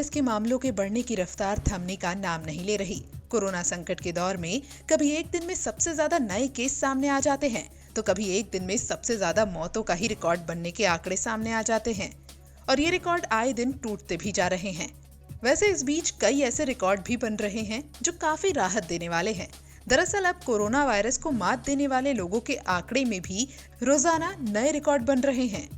Virus के मामलों के बढ़ने की रफ्तार थमने का नाम नहीं ले रही। कोरोना संकट के दौर में कभी एक दिन में सबसे ज्यादा नए केस सामने आ जाते हैं, तो कभी एक दिन में सबसे ज्यादा मौतों का ही रिकॉर्ड बनने के आंकड़े सामने आ जाते हैं और ये रिकॉर्ड आए दिन टूटते भी जा रहे हैं। वैसे इस बीच कई ऐसे रिकॉर्ड भी बन रहे हैं जो काफी राहत देने वाले हैं। दरअसल अब कोरोना वायरस को मात देने वाले लोगों के आंकड़े में भी रोजाना नए रिकॉर्ड बन रहे हैं।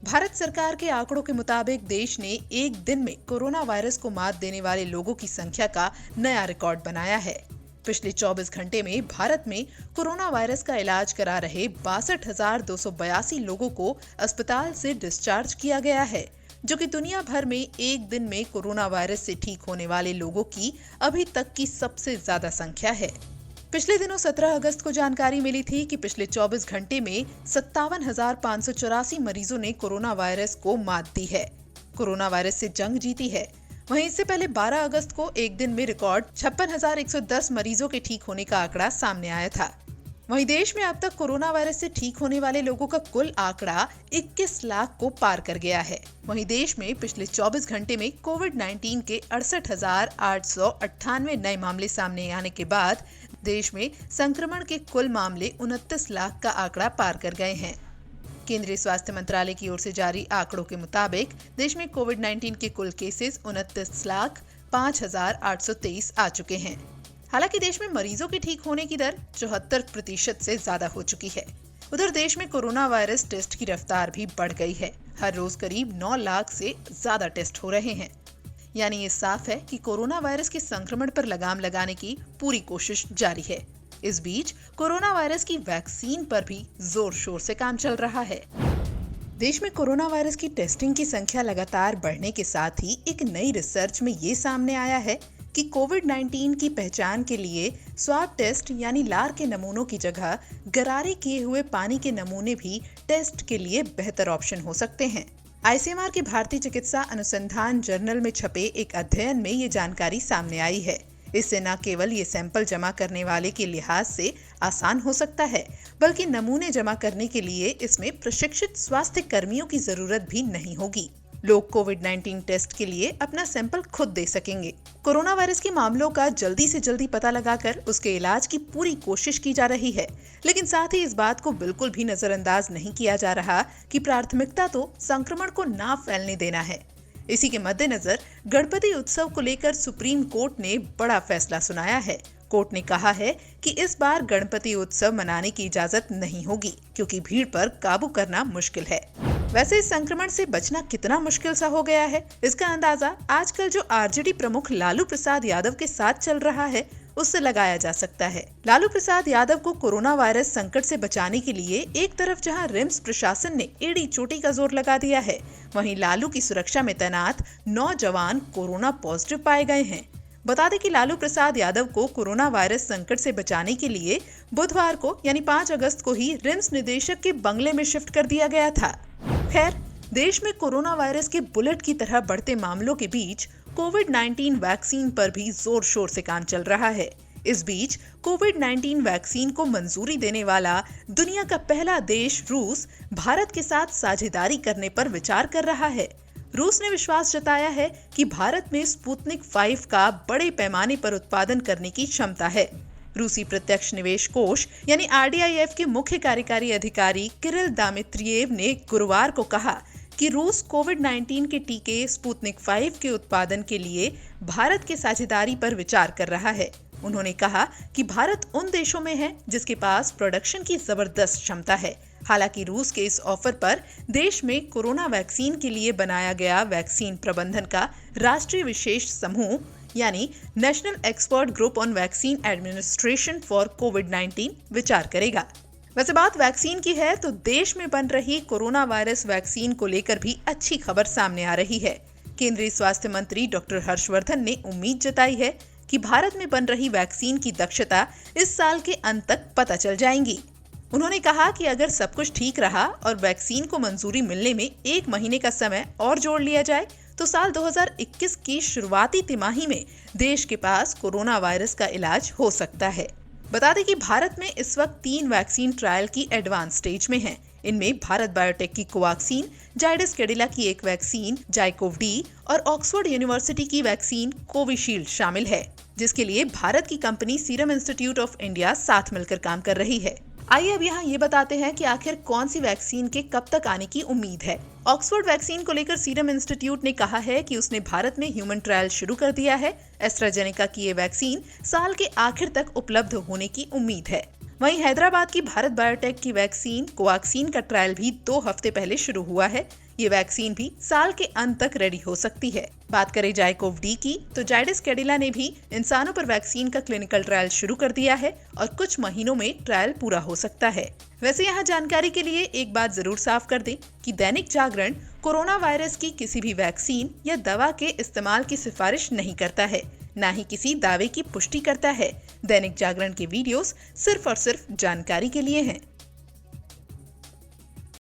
भारत सरकार के आंकड़ों के मुताबिक देश ने एक दिन में कोरोना वायरस को मात देने वाले लोगों की संख्या का नया रिकॉर्ड बनाया है। पिछले 24 घंटे में भारत में कोरोना वायरस का इलाज करा रहे 62,282 लोगों को अस्पताल से डिस्चार्ज किया गया है, जो कि दुनिया भर में एक दिन में कोरोना वायरस से ठीक होने वाले लोगों की अभी तक की सबसे ज्यादा संख्या है। पिछले दिनों 17 अगस्त को जानकारी मिली थी कि पिछले 24 घंटे में 57,584 मरीजों ने कोरोना वायरस को मात दी है, कोरोना वायरस से जंग जीती है। वहीं इससे पहले 12 अगस्त को एक दिन में रिकॉर्ड 56,110 मरीजों के ठीक होने का आंकड़ा सामने आया था। वहीं देश में अब तक कोरोना वायरस से ठीक होने वाले लोगों का कुल आंकड़ा 21 लाख को पार कर गया है। वहीं देश में पिछले 24 घंटे में कोविड-19 के 68,898 नए मामले सामने आने के बाद देश में संक्रमण के कुल मामले 29 लाख का आंकड़ा पार कर गए हैं। केंद्रीय स्वास्थ्य मंत्रालय की ओर से जारी आंकड़ों के मुताबिक देश में कोविड-19 के कुल केसेस 29,05,823 आ चुके हैं। हालांकि देश में मरीजों के ठीक होने की दर 74% से ज्यादा हो चुकी है। उधर देश में कोरोना वायरस टेस्ट की रफ्तार भी बढ़ गई है। हर रोज करीब 9 लाख से ज्यादा टेस्ट हो रहे हैं। यानी ये साफ है कि कोरोना वायरस के संक्रमण पर लगाम लगाने की पूरी कोशिश जारी है। इस बीच कोरोना वायरस की वैक्सीन पर भी जोर शोर से काम चल रहा है। देश में कोरोना वायरस की टेस्टिंग की संख्या लगातार बढ़ने के साथ ही एक नई रिसर्च में ये सामने आया है कि कोविड-19 की पहचान के लिए स्वाब टेस्ट यानी लार के नमूनों की जगह गरारे किए हुए पानी के नमूने भी टेस्ट के लिए बेहतर ऑप्शन हो सकते हैं। आईसीएमआर के भारतीय चिकित्सा अनुसंधान जर्नल में छपे एक अध्ययन में ये जानकारी सामने आई है। इससे न केवल ये सैंपल जमा करने वाले के लिहाज से आसान हो सकता है, बल्कि नमूने जमा करने के लिए इसमें प्रशिक्षित स्वास्थ्य कर्मियों की जरूरत भी नहीं होगी। लोग कोविड-19 टेस्ट के लिए अपना सैंपल खुद दे सकेंगे। कोरोना वायरस के मामलों का जल्दी से जल्दी पता लगाकर उसके इलाज की पूरी कोशिश की जा रही है, लेकिन साथ ही इस बात को बिल्कुल भी नजरअंदाज नहीं किया जा रहा कि प्राथमिकता तो संक्रमण को ना फैलने देना है। इसी के मद्देनजर गणपति उत्सव को लेकर सुप्रीम कोर्ट ने बड़ा फैसला सुनाया है। कोर्ट ने कहा है कि इस बार गणपति उत्सव मनाने की इजाजत नहीं होगी, क्योंकि भीड़ पर काबू करना मुश्किल है। वैसे इस संक्रमण से बचना कितना मुश्किल सा हो गया है, इसका अंदाजा आजकल जो आरजेडी प्रमुख लालू प्रसाद यादव के साथ चल रहा है उससे लगाया जा सकता है। लालू प्रसाद यादव को कोरोना वायरस संकट से बचाने के लिए एक तरफ जहां रिम्स प्रशासन ने एड़ी चोटी का जोर लगा दिया है, वहीं लालू की सुरक्षा में तैनात 9 जवान कोरोना पॉजिटिव पाए गए हैं। बता दें कि लालू प्रसाद यादव को कोरोना वायरस संकट से बचाने के लिए बुधवार को यानी 5 अगस्त को ही रिम्स निदेशक के बंगले में शिफ्ट कर दिया गया था। खैर, देश में कोरोना वायरस के बुलेट की तरह बढ़ते मामलों के बीच कोविड-19 वैक्सीन पर भी जोर शोर से काम चल रहा है। इस बीच कोविड-19 वैक्सीन को मंजूरी देने वाला दुनिया का पहला देश रूस भारत के साथ साझेदारी करने पर विचार कर रहा है। रूस ने विश्वास जताया है कि भारत में स्पुतनिक 5 का बड़े पैमाने पर उत्पादन करने की क्षमता है। रूसी प्रत्यक्ष निवेश कोष यानी RDIF के मुख्य कार्यकारी अधिकारी किरिल दामित्रियेव ने गुरुवार को कहा कि रूस कोविड-19 के टीके स्पुतनिक 5 के उत्पादन के लिए भारत के साझेदारी पर विचार कर रहा है। उन्होंने कहा कि भारत उन देशों में है जिसके पास प्रोडक्शन की जबरदस्त क्षमता है। हालांकि रूस के इस ऑफर पर देश में कोरोना वैक्सीन के लिए बनाया गया वैक्सीन प्रबंधन का राष्ट्रीय विशेष समूह यानी national expert group on vaccine administration for कोविड-19 विचार करेगा। वैसे बात वैक्सीन की है तो देश में बन रही कोरोना वायरस वैक्सीन को लेकर भी अच्छी खबर सामने आ रही है। केंद्रीय स्वास्थ्य मंत्री डॉक्टर हर्षवर्धन ने उम्मीद जताई है कि भारत में बन रही वैक्सीन की दक्षता इस साल के अंत तक पता चल जाएगी। उन्होंने कहा कि अगर सब कुछ ठीक रहा और वैक्सीन को मंजूरी मिलने में 1 महीने का समय और जोड़ लिया जाए तो साल 2021 की शुरुआती तिमाही में देश के पास कोरोना वायरस का इलाज हो सकता है। बता दें कि भारत में इस वक्त 3 वैक्सीन ट्रायल की एडवांस स्टेज में हैं। इनमें भारत बायोटेक की कोवैक्सीन, जायडस कैडिला की एक वैक्सीन जाइकोव-डी और ऑक्सफोर्ड यूनिवर्सिटी की वैक्सीन कोविशील्ड शामिल है, जिसके लिए भारत की company serum institute of India साथ मिलकर काम कर रही है। आइए अब यहाँ ये बताते हैं कि आखिर कौन सी वैक्सीन के कब तक आने की उम्मीद है। ऑक्सफोर्ड वैक्सीन को लेकर सीरम इंस्टीट्यूट ने कहा है कि उसने भारत में ह्यूमन ट्रायल शुरू कर दिया है। एस्ट्राजेनेका की ये वैक्सीन साल के आखिर तक उपलब्ध होने की उम्मीद है। वहीं हैदराबाद की भारत बायोटेक की वैक्सीन कोवैक्सीन का ट्रायल भी 2 हफ्ते पहले शुरू हुआ है। ये वैक्सीन भी साल के अंत तक रेडी हो सकती है। बात करें जाइकोव-डी की, तो जायडस कैडिला ने भी इंसानों पर वैक्सीन का क्लिनिकल ट्रायल शुरू कर दिया है और कुछ महीनों में ट्रायल पूरा हो सकता है। वैसे यहाँ जानकारी के लिए एक बात जरूर साफ कर दें कि दैनिक जागरण कोरोना वायरस की किसी भी वैक्सीन या दवा के इस्तेमाल की सिफारिश नहीं करता है, न ही किसी दावे की पुष्टि करता है। दैनिक जागरण के वीडियोस सिर्फ और सिर्फ जानकारी के लिए हैं।